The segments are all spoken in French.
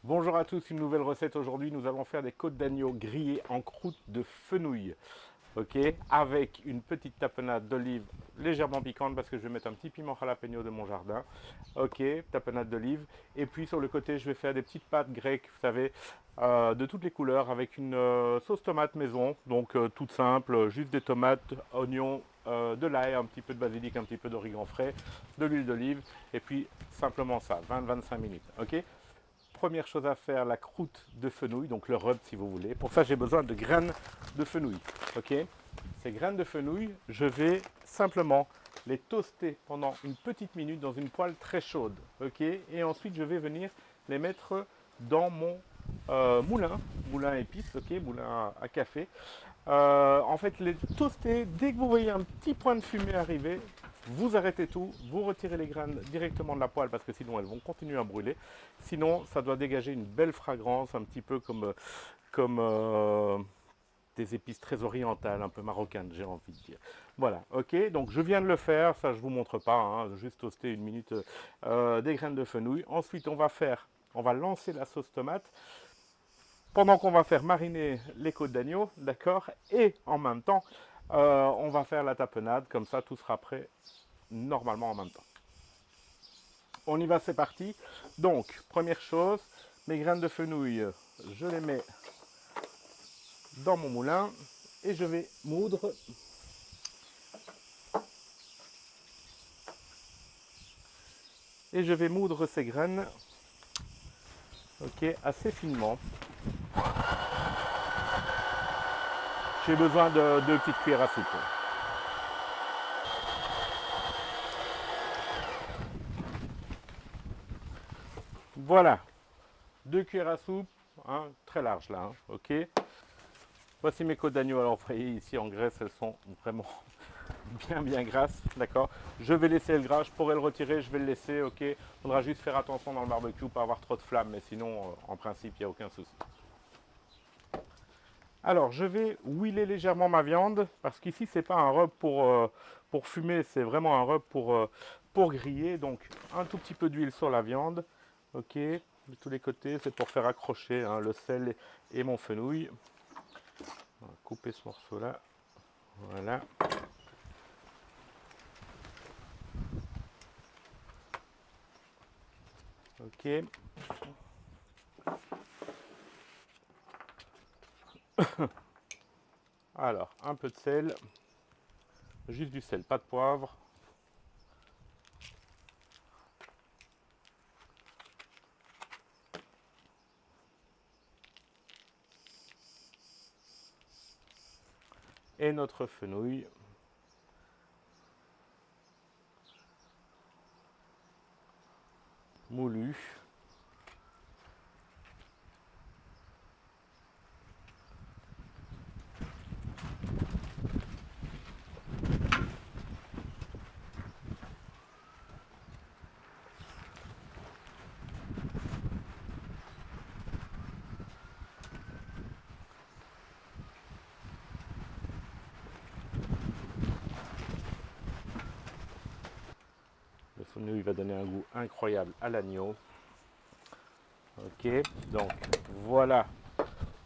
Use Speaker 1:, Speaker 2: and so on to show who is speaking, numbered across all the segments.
Speaker 1: Bonjour à tous, une nouvelle recette. Aujourd'hui, nous allons faire des côtes d'agneau grillées en croûte de fenouil. Ok, avec une petite tapenade d'olive légèrement piquante parce que je vais mettre un petit piment jalapeno de mon jardin. Ok, tapenade d'olive. Et puis sur le côté, je vais faire des petites pâtes grecques, vous savez, de toutes les couleurs avec une sauce tomate maison. Donc toute simple, juste des tomates, oignons, de l'ail, un petit peu de basilic, un petit peu d'origan frais, de l'huile d'olive. Et puis simplement ça, 20-25 minutes. Ok. Première chose à faire, la croûte de fenouil, donc le rub si vous voulez. Pour ça, j'ai besoin de graines de fenouil. Ok. Ces graines de fenouil, je vais simplement les toaster pendant une petite minute dans une poêle très chaude. Ok. Et ensuite, je vais venir les mettre dans mon moulin épice, ok, moulin à café. En fait, les toaster, dès que vous voyez un petit point de fumée arriver, vous arrêtez tout, vous retirez les graines directement de la poêle parce que sinon elles vont continuer à brûler. Sinon, ça doit dégager une belle fragrance, un petit peu comme des épices très orientales, un peu marocaines, j'ai envie de dire. Voilà, ok, donc je viens de le faire, ça je vous montre pas, hein, juste toaster une minute des graines de fenouil. Ensuite, on va lancer la sauce tomate pendant qu'on va faire mariner les côtes d'agneau, d'accord. Et en même temps, on va faire la tapenade, comme ça tout sera prêt normalement en même temps. On y va, c'est parti. Donc, première chose, mes graines de fenouil, je les mets dans mon moulin et je vais moudre. Et je vais moudre ces graines, ok, assez finement. J'ai besoin de 2 petites cuillères à soupe. Voilà, 2 cuillères à soupe, hein, très large là, hein, ok. Voici mes côtes d'agneau. Alors, vous voyez ici en graisse, elles sont vraiment bien grasses, d'accord. Je vais laisser le gras, je pourrais le retirer, je vais le laisser, ok. Il faudra juste faire attention dans le barbecue, pas avoir trop de flammes, mais sinon, en principe, il n'y a aucun souci. Alors, je vais huiler légèrement ma viande, parce qu'ici, c'est pas un rub pour fumer, c'est vraiment un rub pour griller. Donc, un tout petit peu d'huile sur la viande, ok, de tous les côtés, c'est pour faire accrocher hein, le sel et mon fenouil. On va couper ce morceau-là, voilà. Ok. Alors, un peu de sel, juste du sel, pas de poivre. Et notre fenouil. Moulu. Le fenouil va donner un goût incroyable à l'agneau. Ok, donc voilà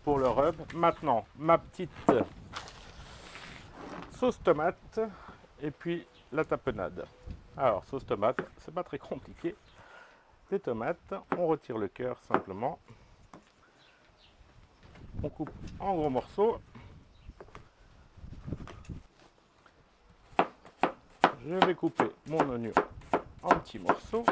Speaker 1: pour le rub. Maintenant, ma petite sauce tomate et puis la tapenade. Alors, sauce tomate, c'est pas très compliqué. Des tomates, on retire le cœur simplement. On coupe en gros morceaux. Je vais couper mon oignon en petits morceaux.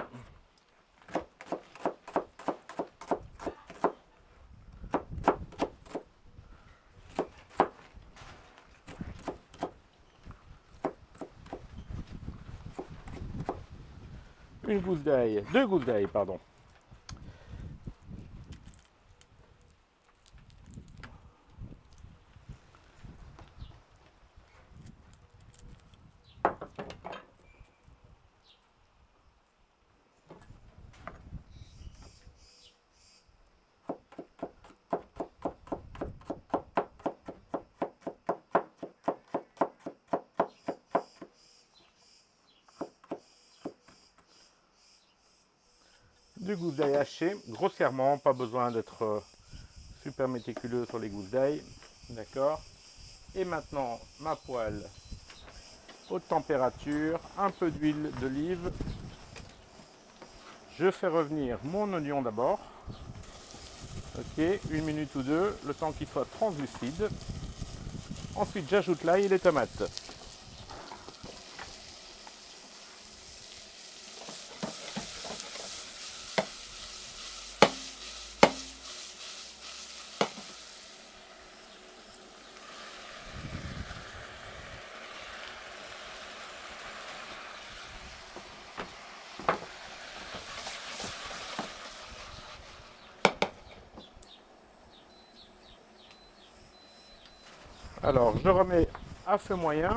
Speaker 1: Une gousse d'ail, 2 gousses d'ail, pardon. du gousse d'ail haché, grossièrement, pas besoin d'être super méticuleux sur les gousses d'ail, d'accord. Et maintenant, ma poêle, haute température, un peu d'huile d'olive. Je fais revenir mon oignon d'abord, ok, 1 minute ou deux, le temps qu'il soit translucide. Ensuite, j'ajoute l'ail et les tomates. Alors, je remets à feu moyen.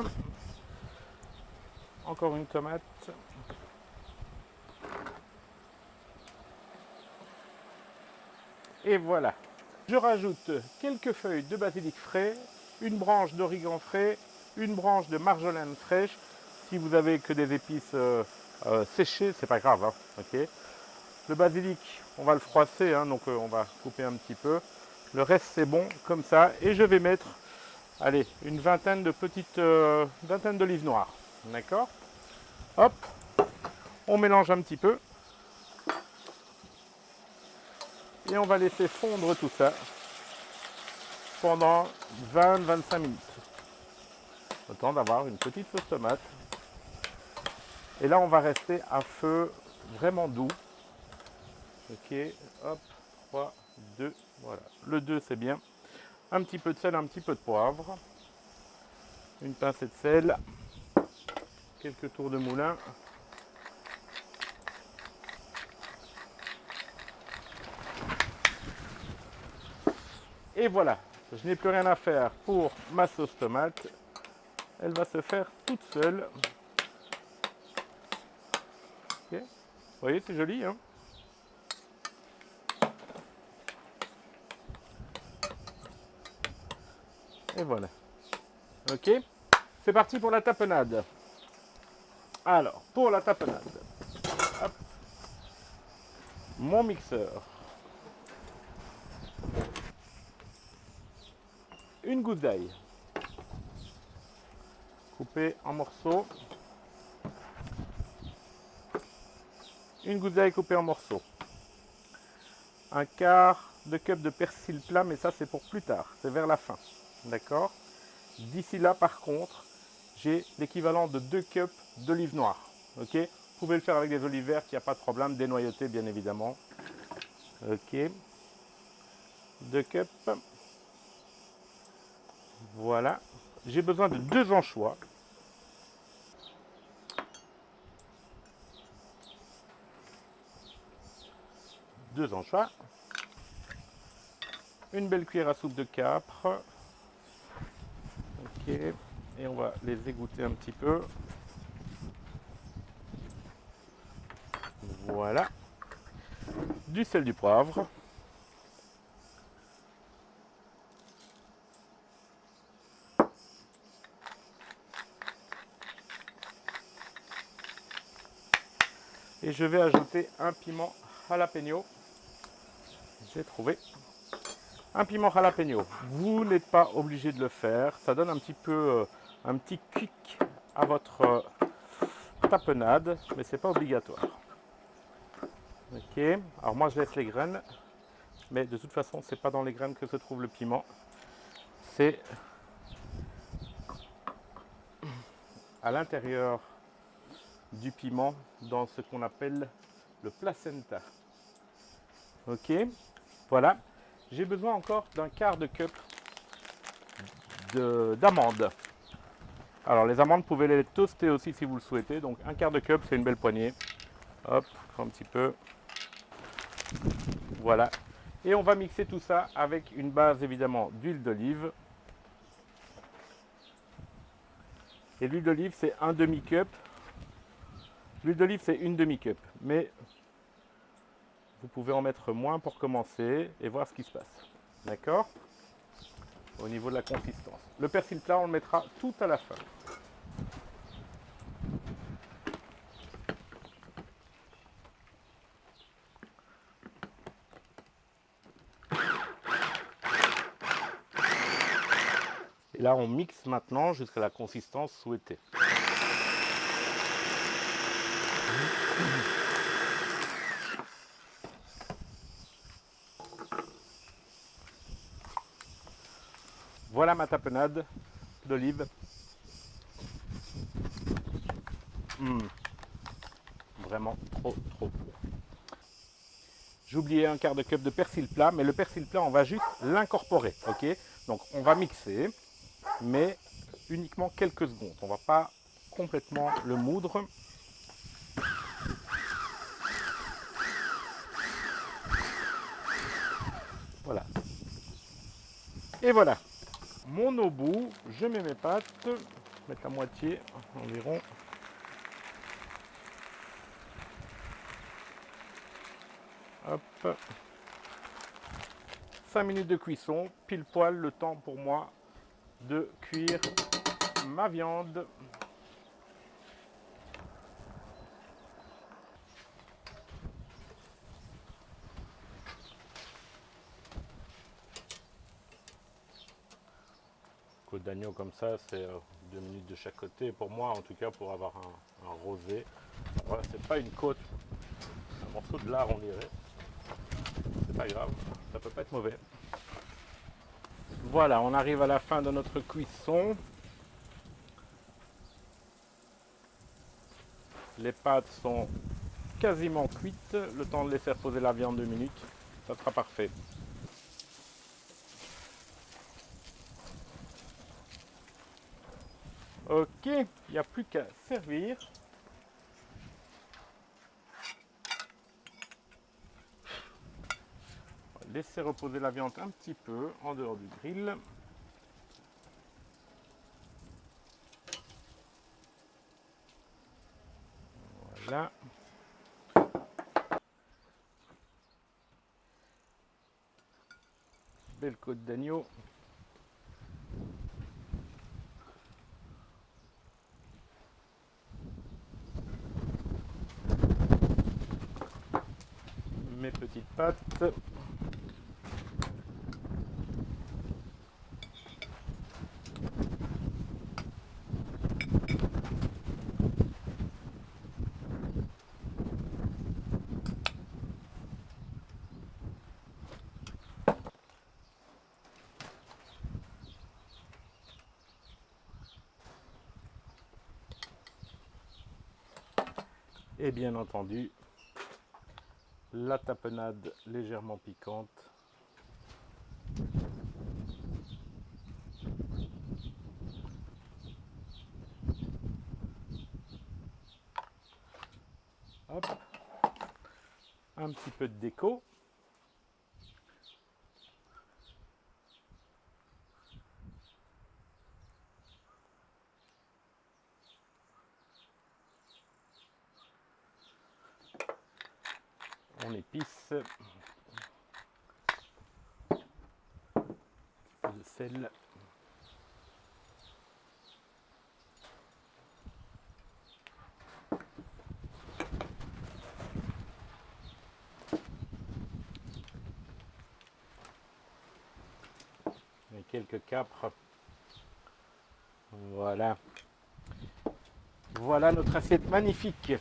Speaker 1: Encore une tomate. Et voilà. Je rajoute quelques feuilles de basilic frais, une branche d'origan frais, une branche de marjolaine fraîche. Si vous avez que des épices séchées, c'est pas grave. Hein, okay. Le basilic, on va le froisser, hein, donc on va couper un petit peu. Le reste, c'est bon comme ça. Et je vais mettre, allez, une vingtaine d'olives noires. D'accord. Hop, on mélange un petit peu. Et on va laisser fondre tout ça pendant 20-25 minutes. Le temps d'avoir une petite sauce tomate. Et là, on va rester à feu vraiment doux. Ok, hop, 3, 2, voilà. Le 2, c'est bien. Un petit peu de sel, un petit peu de poivre. Une pincée de sel. Quelques tours de moulin. Et voilà, je n'ai plus rien à faire pour ma sauce tomate. Elle va se faire toute seule. Okay. Vous voyez, c'est joli, hein? Et voilà. Ok, c'est parti pour la tapenade. Alors, pour la tapenade, hop, mon mixeur, une gousse d'ail, coupée en morceaux, une gousse d'ail coupée en morceaux, un quart de cup de persil plat, mais ça c'est pour plus tard, c'est vers la fin, d'accord. D'ici là, par contre, j'ai l'équivalent de 2 cups d'olive noire, ok. Vous pouvez le faire avec des olives vertes, il n'y a pas de problème, dénoyautées bien évidemment. Ok, 2 cups. Voilà. J'ai besoin de 2 anchois. Deux anchois. Une belle cuillère à soupe de capre. Ok. Et on va les égoutter un petit peu. Voilà. Du sel, du poivre. Et je vais ajouter un piment jalapeno. J'ai trouvé un piment jalapeno. Vous n'êtes pas obligé de le faire. Ça donne un petit peu, un petit kick à votre tapenade, mais c'est pas obligatoire. Ok. Alors moi je laisse les graines, mais de toute façon c'est pas dans les graines que se trouve le piment. C'est à l'intérieur du piment dans ce qu'on appelle le placenta. Ok, voilà. J'ai besoin encore d'un quart de cup d'amandes. Alors les amandes, vous pouvez les toaster aussi si vous le souhaitez. Donc un quart de cup, c'est une belle poignée. Hop, un petit peu. Voilà. Et on va mixer tout ça avec une base évidemment d'huile d'olive. Et l'huile d'olive, c'est un demi-cup. L'huile d'olive, c'est une demi-cup. Mais vous pouvez en mettre moins pour commencer et voir ce qui se passe. D'accord? Au niveau de la consistance. Le persil plat, on le mettra tout à la fin. Et là, on mixe maintenant jusqu'à la consistance souhaitée. Voilà ma tapenade d'olive. Vraiment trop bon. J'ai oublié un quart de cup de persil plat, mais le persil plat, on va juste l'incorporer, ok? Donc on va mixer, mais uniquement quelques secondes. On ne va pas complètement le moudre. Voilà. Et voilà. Mon au bout, je mets mes pâtes, je vais mettre la moitié environ. Hop. 5 minutes de cuisson, pile poil le temps pour moi de cuire ma viande. Côte d'agneau comme ça, c'est 2 minutes de chaque côté. Pour moi, en tout cas, pour avoir un rosé. Voilà, c'est pas une côte, un morceau de lard, on dirait. C'est pas grave, ça peut pas être mauvais. Voilà, on arrive à la fin de notre cuisson. Les pâtes sont quasiment cuites. Le temps de laisser reposer la viande 2 minutes. Ça sera parfait. Ok, il n'y a plus qu'à servir. Laisser reposer la viande un petit peu en dehors du grill. Voilà. Belle côte d'agneau. Mes petites pâtes. Et bien entendu, la tapenade légèrement piquante. Hop. Un petit peu de déco. On épice. De sel. Et quelques capres. Voilà. Voilà notre assiette magnifique.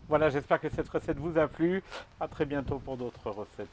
Speaker 1: Voilà, j'espère que cette recette vous a plu. À très bientôt pour d'autres recettes.